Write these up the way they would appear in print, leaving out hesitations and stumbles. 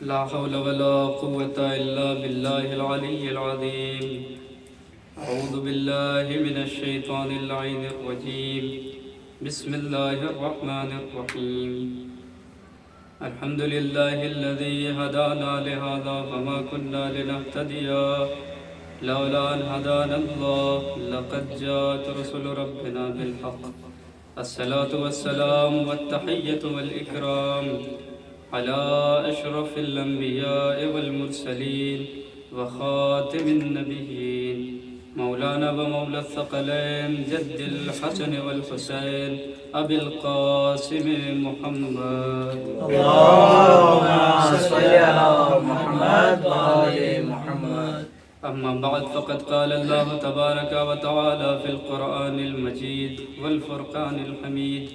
لا حول ولا قوة إلا بالله العلي العظيم. أعوذ بالله من الشيطان اللعين الرجيم. بسم الله الرحمن الرحيم. الحمد لله الذي هدانا لهذا وما كنا لنهتدي لولا أن هدانا الله لقد جاءت رسل ربنا بالحق. الصلاة والسلام والتحية والإكرام على أشرف الأنبياء والمرسلين وخاتم النبيين مولانا ومولى الثقلين جد الحسن والحسين أبي القاسم محمد. اللهم صل على محمد وآل محمد. أما بعد فقد قال الله تبارك وتعالى في القرآن المجيد والفرقان الحميد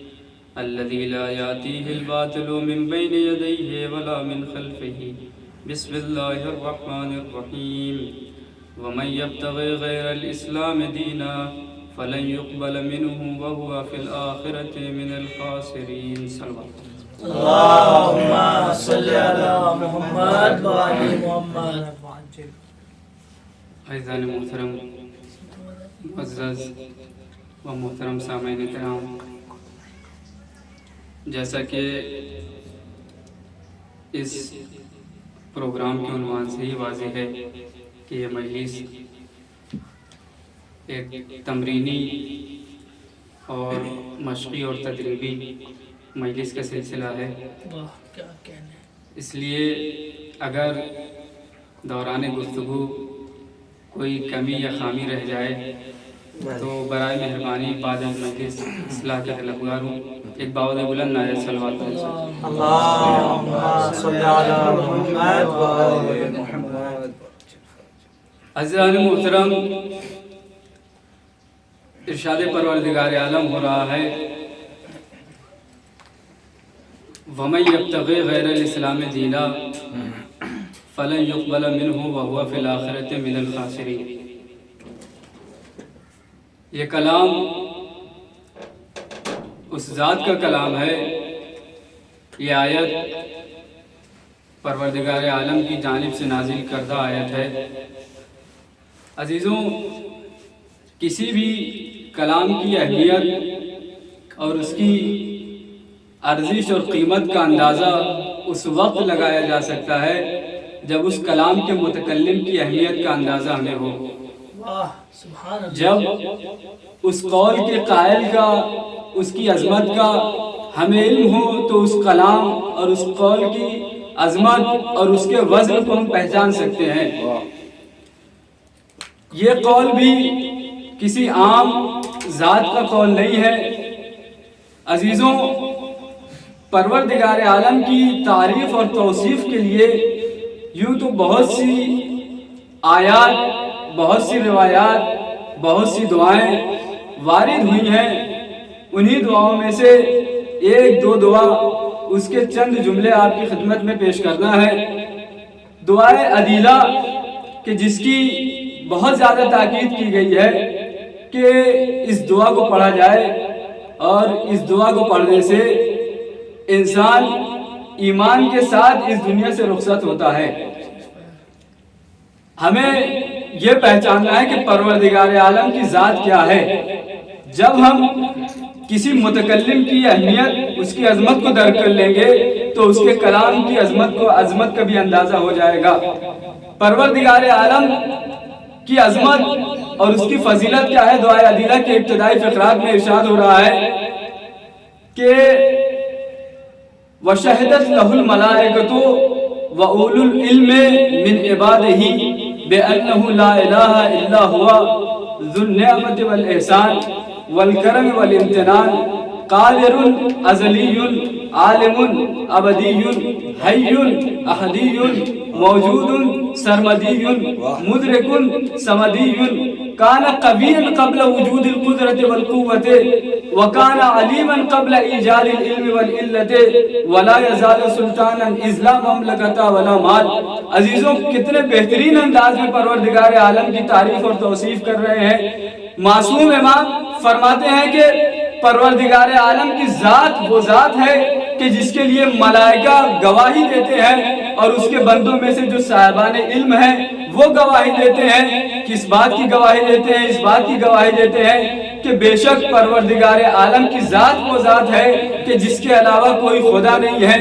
الذي لا يأتيه الباطل من بين يديه ولا من خلفه. بسم الله الرحمن الرحيم. ومن يبتغي غير الإسلام دينا فلن يقبل منه وهو في الآخرة من الخاسرين. صلوات اللهم صل على محمد وآل محمد. عزیزان محترم، معزز و محترم سامعین کرام، جیسا کہ اس پروگرام کے عنوان سے ہی واضح ہے کہ یہ مجلس ایک تمرینی اور مشقی اور تدریبی مجلس کا سلسلہ ہے. اس لیے اگر دوران گفتگو کوئی کمی یا خامی رہ جائے تو برائے مہربانی بعد مجلس اصلاح کے طلبگار ہوں. ایک باود بلند نعرہ صلوات اللهم صل على محمد وآل محمد. عزیزان محترم، ارشاد پروردگار عالم ہو رہا ہے وَمَن يَبْتَغِي غَيْرَ الْإِسْلَامِ دِينًا فَلَن يُقْبَلَ مِنْهُ وَهُوَ فِي الْآخِرَةِ مِنَ الْخَاسِرِينَ. یہ کلام اس ذات کا کلام ہے، یہ آیت پروردگار عالم کی جانب سے نازل کردہ آیت ہے. عزیزوں، کسی بھی کلام کی اہمیت اور اس کی ارزش اور قیمت کا اندازہ اس وقت لگایا جا سکتا ہے جب اس کلام کے متکلم کی اہمیت کا اندازہ ہمیں ہو. جب اس قول کے قائل کا، اس کی عظمت کا ہمیں علم ہو تو اس کلام اور اس قول کی عظمت اور اس کے وزن کو ہم پہچان سکتے ہیں. یہ قول بھی کسی عام ذات کا قول نہیں ہے. عزیزوں، پروردگار عالم کی تعریف اور توصیف کے لیے یوں تو بہت سی آیات، بہت سی روایات، بہت سی دعائیں وارد ہوئی ہیں. انہی دعاؤں میں سے ایک دو دعا، اس کے چند جملے آپ کی خدمت میں پیش کرنا ہے. دعائے عدیلہ کہ جس کی بہت زیادہ تاکید کی گئی ہے کہ اس دعا کو پڑھا جائے، اور اس دعا کو پڑھنے سے انسان ایمان کے ساتھ اس دنیا سے رخصت ہوتا ہے. ہمیں یہ پہچاننا ہے کہ پروردگار عالم کی ذات کیا ہے. جب ہم کسی متکلم کی اہمیت، اس کی عظمت کو درک کر لیں گے تو اس کے کلام کی عظمت کا بھی اندازہ ہو جائے گا. پروردگار عالم کی عظمت اور اس کی فضیلت کیا ہے؟ دعائے عدیلہ کے ابتدائی فقرات میں ارشاد ہو رہا ہے کہ وَشَهِدَتْ لَهُ الْمَلَائِكَةُ وَأُولُو الْعِلْمِ مِنْ عِبَادِهِ بِأَنَّهُ لَا إِلَهَ إِلَّا هُوَ ذُو النِّعْمَةِ وَالْإِحْسَانِ وَالْكَرَمِ وَالْإِمْتِنَانِ قادر ازلی عالم ابدی حی احدی موجود سرمدی مدرک سمدی کان قویا قبل وجود القدرت والقوت وکان علیما قبل ایجاد العلم والعلت ولا یزال سلطانا اذ لا مملکت ولا مال۔ عزیزوں کتنے بہترین انداز میں پروردگار عالم کی تعریف اور توصیف کر رہے ہیں۔ معصوم امام فرماتے ہیں کہ پروردگار عالم کی ذات وہ ذات ہے کہ جس کے لیے ملائکہ گواہی دیتے ہیں اور اس کے بندوں میں سے جو صاحبان علم ہیں وہ گواہی دیتے ہیں. کس بات کی گواہی دیتے ہیں؟ اس بات کی گواہی دیتے ہیں کہ بے شک پروردگار عالم کی ذات وہ ذات ہے کہ جس کے علاوہ کوئی خدا نہیں ہے،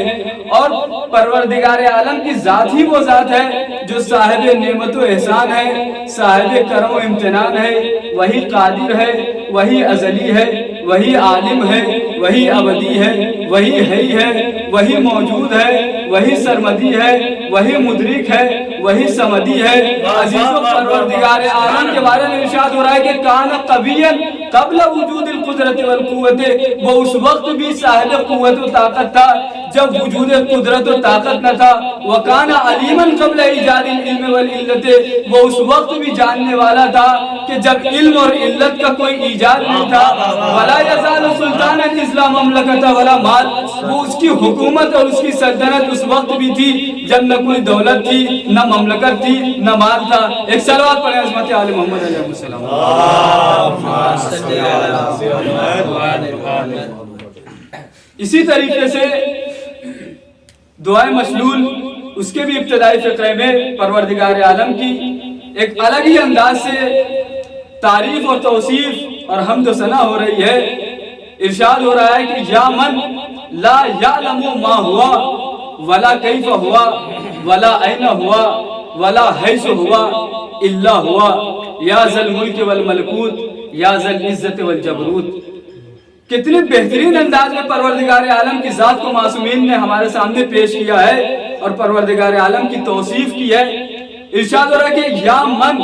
اور پروردگار عالم کی ذات ہی وہ ذات ہے جو صاحب نعمت و احسان ہے، صاحب کرم و امتنان ہے. وہی قادر ہے، وہی ازلی ہے، وہی عالم ہے، وہی ابدی ہے، وہی حی ہے، وہی موجود ہے، وہی سرمدی ہے، وہی مدرک ہے، وہی سمدی ہے. عزیزو پروردگار عالم کے بارے میں ارشاد ہو رہا ہے کہ کان قویا قبل وجود القدرت والقوت، وہ اس وقت بھی صاحب قوت و طاقت تھا جب وجود قدرت و طاقت نہ تھا. وکان علیما قبل ایجاد العلم والعلت، وہ اس وقت بھی جاننے والا تھا کہ جب علم اور علت کا کوئی ایجاد نہیں تھا. ولا یزال سلطانا اذ لا مملکۃ ولا مال، وہ اس کی حکومت اور اس کی سلطنت اس وقت بھی تھی جب نہ کوئی دولت تھی، نہ مملکت تھی، نہ مال تھا. ایک صلوات پڑھیں عظمت آل محمد علیہ السلام. اسی طریقے سے دعائے مشلول اس کے بھی ابتدائی فقرے میں پروردگار عالم کی ایک الگ ہی انداز سے تعریف اور توصیف اور حمد و ثنا ہو رہی ہے. ارشاد ہو رہا ہے کہ یا من لا یعلم ما ہوا ولا کیف ہوا ولا این ہوا ولا حیث ہوا الا ہوا یا ذا الملک والملکوت یا ذا العزت والجبروت. کتنے بہترین انداز میں پروردگار عالم کی ذات کو معصومین نے ہمارے سامنے پیش کیا ہے اور پروردگار عالم کی توصیف کی ہے. ارشاد ہو رہا ہے کہ یا من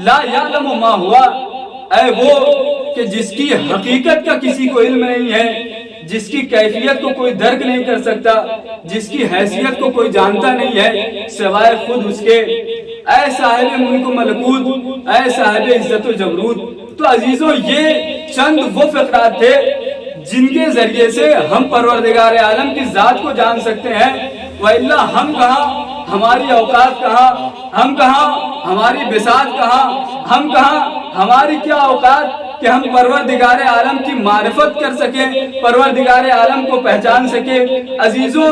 لا یعلم ما ہوا، اے وہ کہ جس کی حقیقت کا کسی کو علم نہیں ہے، جس کی کیفیت کو کوئی درک نہیں کر سکتا، جس کی حیثیت کو کوئی جانتا نہیں ہے سوائے خود اس کے. اے صاحب ملک و ملکوت، اے صاحب عزت و جبروت. تو عزیزو یہ چند وہ فقرات تھے جن کے ذریعے سے ہم پروردگار عالم کی ذات کو جان سکتے ہیں. وَإِلَّا ہم کہاں، ہماری اوقات کہاں، ہم کہاں، ہماری بساط کہاں، ہم کہاں، ہماری کیا اوقات کہ ہم پروردگار عالم کی معرفت کر سکیں، پروردگار عالم کو پہچان سکیں. عزیزو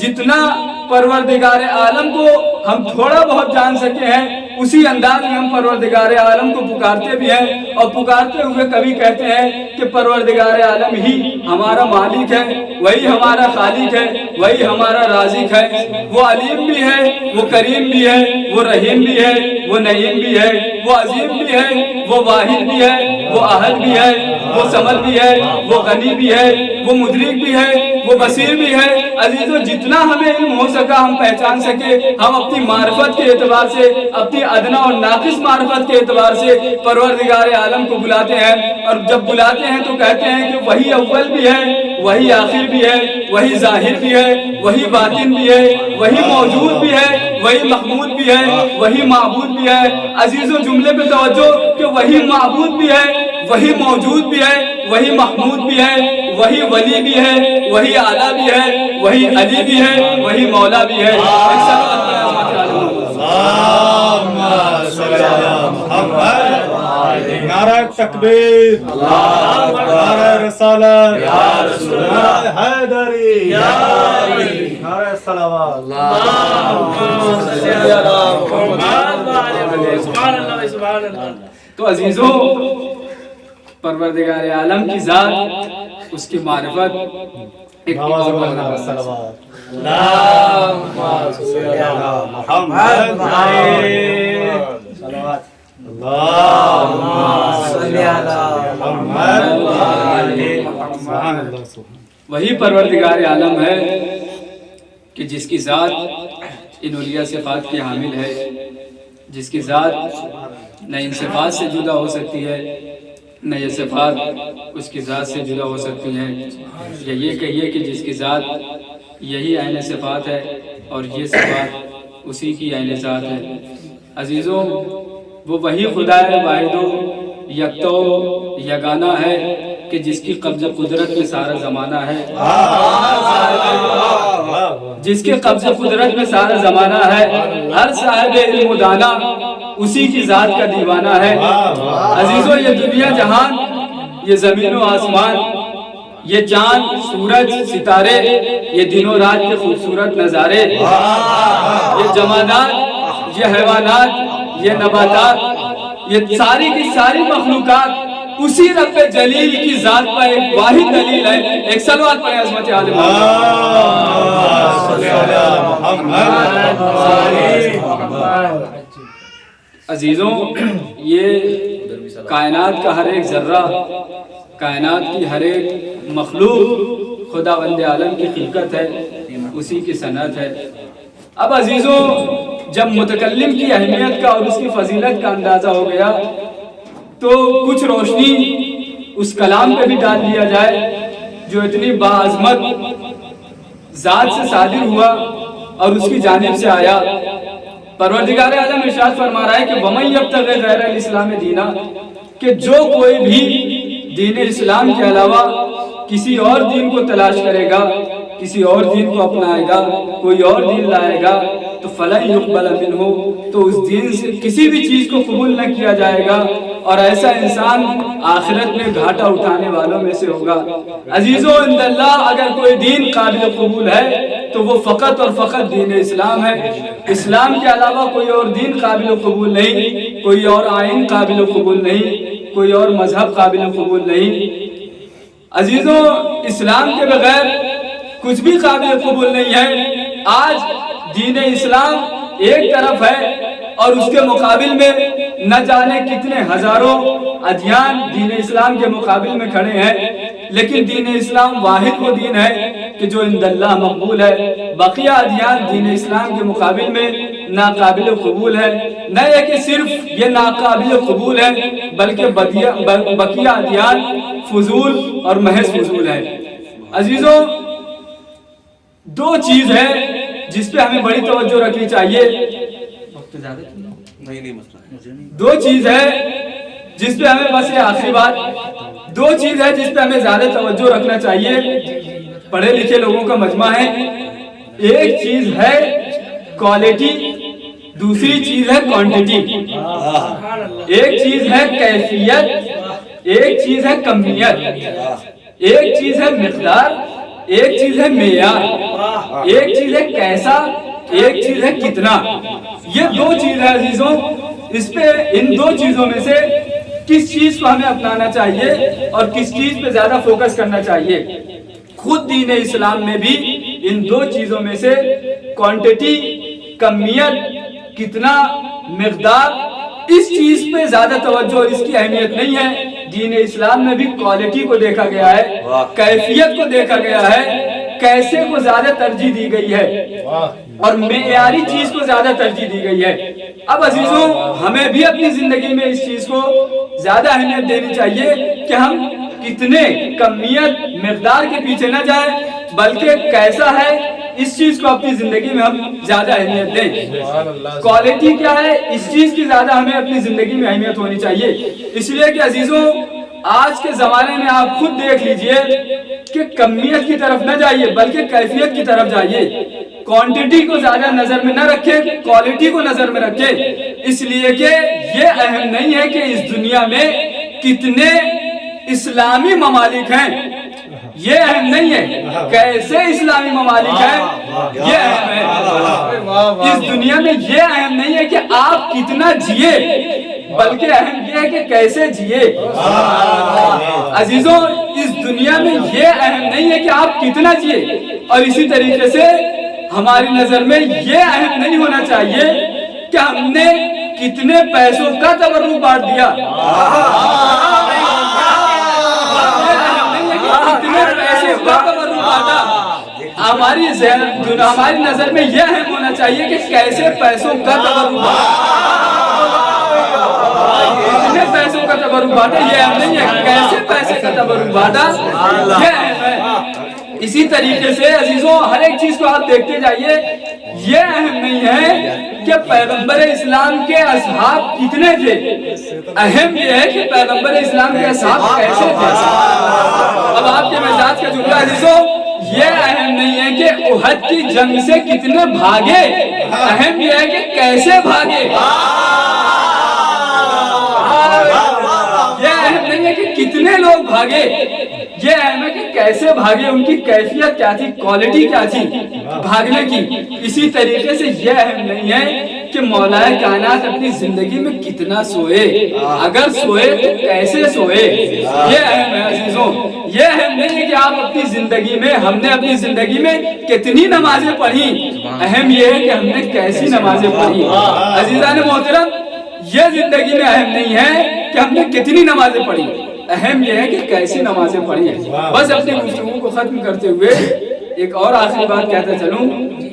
جتنا پروردگار عالم کو ہم تھوڑا بہت جان سکے ہیں اسی انداز میں ہم پروردگار عالم کو پکارتے بھی ہیں، اور پکارتے ہوئے کبھی کہتے ہیں کہ پروردگار عالم ہی ہمارا مالک ہے، وہی ہمارا خالق ہے، وہی ہمارا رازق ہے. وہ علیم بھی ہے، وہ کریم بھی ہے، وہ رحیم بھی ہے، وہ نعیم بھی ہے، وہ عظیم بھی ہے، وہ واحد بھی ہے، وہ احد بھی ہے، وہ سمد بھی ہے، وہ غنی بھی ہے، وہ مدرک بھی ہے، وہ بصیر بھی ہے. عزیزو جتنا ہمیں علم ہو سکا ہم پہچان سکے، ہم اپنی معرفت کے اعتبار سے، اپنی ادنا اور ناقص معرفت کے اعتبار سے پروردگار عالم کو بلاتے ہیں. اور جب بلاتے ہیں تو کہتے ہیں کہ وہی اول بھی ہے، وہی آخر بھی ہے، وہی ظاہر بھی ہے، وہی باطن بھی ہے، وہی موجود بھی ہے، وہی محمود بھی ہے، وہی معبود بھی ہے. عزیزو جملے پہ توجہ کہ وہی معبود بھی ہے، وہی موجود بھی ہے، وہی محمود بھی ہے، وہی ولی بھی ہے، وہی اعلیٰ بھی ہے، وہی علی بھی ہے، وہی مولا بھی ہے. نعرہ تکبیر، نعرہ رسالت، نعرہ حیدری، نعرہ صلوات. تو عزیزو پروردگار عالم کی ذات، اس کی معرفت ایک وہی پروردگار عالم ہے کہ جس کی ذات ان اولیاء صفات کی حامل ہے، جس کی ذات نہ ان صفات سے جدا ہو سکتی ہے، نہ یہ صفات اس کی ذات سے جدا ہو سکتی ہیں. یا یہ کہیے کہ جس کی ذات یہی عین صفات ہے اور یہ صفات اسی کی عین ذات ہے. عزیزوں وہ وہی خدا ہے، واحد و یکتا و یگانہ ہے کہ جس کی قبض قدرت میں سارا زمانہ ہے، جس کے قبض قدرت میں سارا زمانہ ہے. ہر صاحب علم و دانا اسی کی ذات کا دیوانہ ہے. عزیزو یہ دنیا جہان، یہ زمین و آسمان، یہ چاند، سورج، ستارے، یہ دن و رات کے خوبصورت نظارے، یہ جمادات، یہ حیوانات، یہ نباتات، یہ ساری کی ساری مخلوقات اسی رب جلیل کی ذات پر ایک واحد دلیل ہے۔ ایک صلوات پڑھیں عظمت عالم عزیزوں، یہ کائنات کا ہر ایک ذرہ، کائنات کی ہر ایک مخلوق خداوند عالم کی خلقت ہے، اسی کی صنعت ہے۔ اب عزیزوں، جب متکلم کی اہمیت کا اور اس کی فضیلت کا اندازہ ہو گیا تو کچھ روشنی اس کلام پہ بھی ڈال دیا جائے جو اتنی باعظمت ذات سے صادر ہوا اور اس کی جانب سے آیا۔ پروردگار عالم ارشاد فرما رہا ہے کہ وَمَن يَبْتَغِ غَيْرَ الْإِسْلَامِ دِينًا، کہ جو کوئی بھی دین اسلام کے علاوہ کسی اور دین کو تلاش کرے گا، کسی اور دین کو اپنائے گا، کوئی اور دین لائے گا تو فَلَن يُقْبَلَ مِنْهُ، تو اس دین سے کسی بھی چیز کو قبول نہ کیا جائے گا، اور ایسا انسان آخرت میں گھاٹا اٹھانے والوں میں سے ہوگا۔ عزیزو عند اللہ، اگر کوئی دین قابل قبول ہے تو وہ فقط اور فقط دین اسلام ہے۔ اسلام کے علاوہ کوئی اور دین قابل قبول نہیں، کوئی اور آئین قابل قبول نہیں، کوئی اور مذہب قابل قبول نہیں۔ عزیزو، اسلام کے بغیر کچھ بھی قابل قبول نہیں ہے۔ آج دین اسلام ایک طرف ہے اور اس کے مقابل میں نہ جانے کتنے ہزاروں ادیان دین اسلام کے مقابل میں کھڑے ہیں، لیکن دین اسلام واحد وہ دین ہے کہ جو عند اللہ مقبول ہے۔ بقیہ ادیان دین اسلام کے مقابل میں ناقابل قبول ہے۔ نہ یہ کہ صرف یہ ناقابل قبول ہے بلکہ بقیہ ادیان فضول اور محض فضول ہے۔ عزیزوں، دو چیز ہے جس پہ ہمیں بڑی توجہ رکھنی چاہیے۔ دو چیز ہے جس پہ ہمیں، بس یہ آخری بات، دو چیز ہے جس پہ ہمیں زیادہ توجہ رکھنا چاہیے۔ پڑھے لکھے لوگوں کا مجمع ہے۔ ایک چیز ہے کوالٹی، دوسری چیز ہے کوانٹیٹی۔ ایک چیز ہے کیفیت، ایک چیز ہے کمیت۔ ایک چیز ہے مقدار، ایک چیز ہے معیار۔ ایک چیز ہے کیسا، ایک چیز ہے کتنا۔ یہ دو چیز ہے عزیزوں، اس پہ ان دو چیزوں میں سے کس چیز کو ہمیں اپنانا چاہیے اور کس چیز پہ زیادہ فوکس کرنا چاہیے۔ خود دین اسلام میں بھی ان دو چیزوں میں سے کوانٹیٹی، کمیت، کتنا، مقدار، اس چیز پہ زیادہ توجہ اور اس کی اہمیت نہیں ہے۔ دین اسلام میں بھی کوالٹی کو دیکھا گیا ہے، کیفیت کو دیکھا گیا ہے، کیسے کو زیادہ ترجیح دی گئی ہے اور معیاری چیز کو زیادہ ترجیح دی گئی ہے۔ اب عزیزوں، ہمیں بھی اپنی زندگی میں اس چیز کو زیادہ اہمیت دینی چاہیے کہ ہم کتنے کمیت، مقدار کے پیچھے نہ جائیں بلکہ کیسا ہے اس چیز کو اپنی زندگی میں ہم زیادہ اہمیت دیں۔ کوالٹی کیا ہے، اس چیز کی زیادہ ہمیں اپنی زندگی میں اہمیت ہونی چاہیے۔ اس لیے کہ عزیزوں، آج کے زمانے میں آپ خود دیکھ لیجئے کہ کمیت کی طرف نہ جائیے بلکہ کیفیت کی طرف جائیے۔ کوانٹیٹی کو زیادہ نظر میں نہ رکھے، کوالٹی کو نظر میں رکھے، اس لیے کہ یہ اہم نہیں ہے کہ اس دنیا میں کتنے اسلامی ممالک ہیں، یہ اہم نہیں ہے، کیسے اسلامی ممالک ہیں یہ اہم ہے۔ اس دنیا میں یہ اہم نہیں ہے کہ آپ کتنا جیے بلکہ اہم یہ ہے کہ کیسے جیے۔ عزیزوں، اس دنیا میں یہ اہم نہیں ہے کہ آپ کتنا جیے، اور اسی طریقے سے ہماری نظر میں یہ اہم نہیں ہونا چاہیے کہ ہم نے کتنے پیسوں کا تبرک بانٹ دیا۔ ہماری نظر میں یہ اہم ہونا چاہیے کہ کیسے پیسوں کا تبرک کتنے پیسوں کا تبرک بانٹا، یہ اہم نہیں ہے، کیسے پیسے کا تبرک بانٹا یہ اہم ہے۔ اسی طریقے سے عزیزوں، ہر ایک چیز کو آپ دیکھتے جائیے، یہ اہم نہیں ہے کہ پیغمبر اسلام کے اصحاب کتنے تھے، اہم یہ ہے کہ پیغمبر اسلام کے اصحاب کیسے تھے۔ اب آپ کے مزاج کا جملہ عزیزوں، یہ اہم نہیں ہے کہ احد کی جنگ سے کتنے بھاگے، اہم یہ ہے کہ کیسے بھاگے۔ یہ اہم نہیں ہے کہ کتنے کتنے لوگ بھاگے، یہ اہم ہے کہ کیسے بھاگے، ان کی کیفیت کیا تھی، کوالٹی کیا تھی بھاگنے کی۔ اسی طریقے سے یہ اہم نہیں ہے کہ مولا کائنات اپنی زندگی میں کتنا سوئے، اگر سوئے تو کیسے سوئے، یہ اہم ہے عزیزوں۔ یہ اہم نہیں ہے کہ آپ اپنی زندگی میں، ہم نے اپنی زندگی میں کتنی نمازیں پڑھی، اہم یہ ہے کہ ہم نے کیسی نمازیں پڑھی۔ عزیزان محترم، یہ زندگی میں اہم نہیں ہے کہ ہم نے کتنی نمازیں پڑھی، اہم یہ ہے کہ کیسی نمازیں پڑھی ہیں۔ بس اپنی گفتگو کو ختم کرتے ہوئے ایک اور آخری بات کہتا چلوں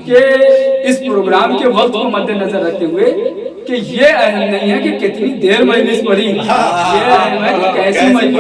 کہ اس پروگرام کے وقت کو مد نظر رکھتے ہوئے کہ یہ اہم نہیں ہے کہ کتنی دیر مجلس پڑھی، یہ اہم ہے کہ کیسی مجلس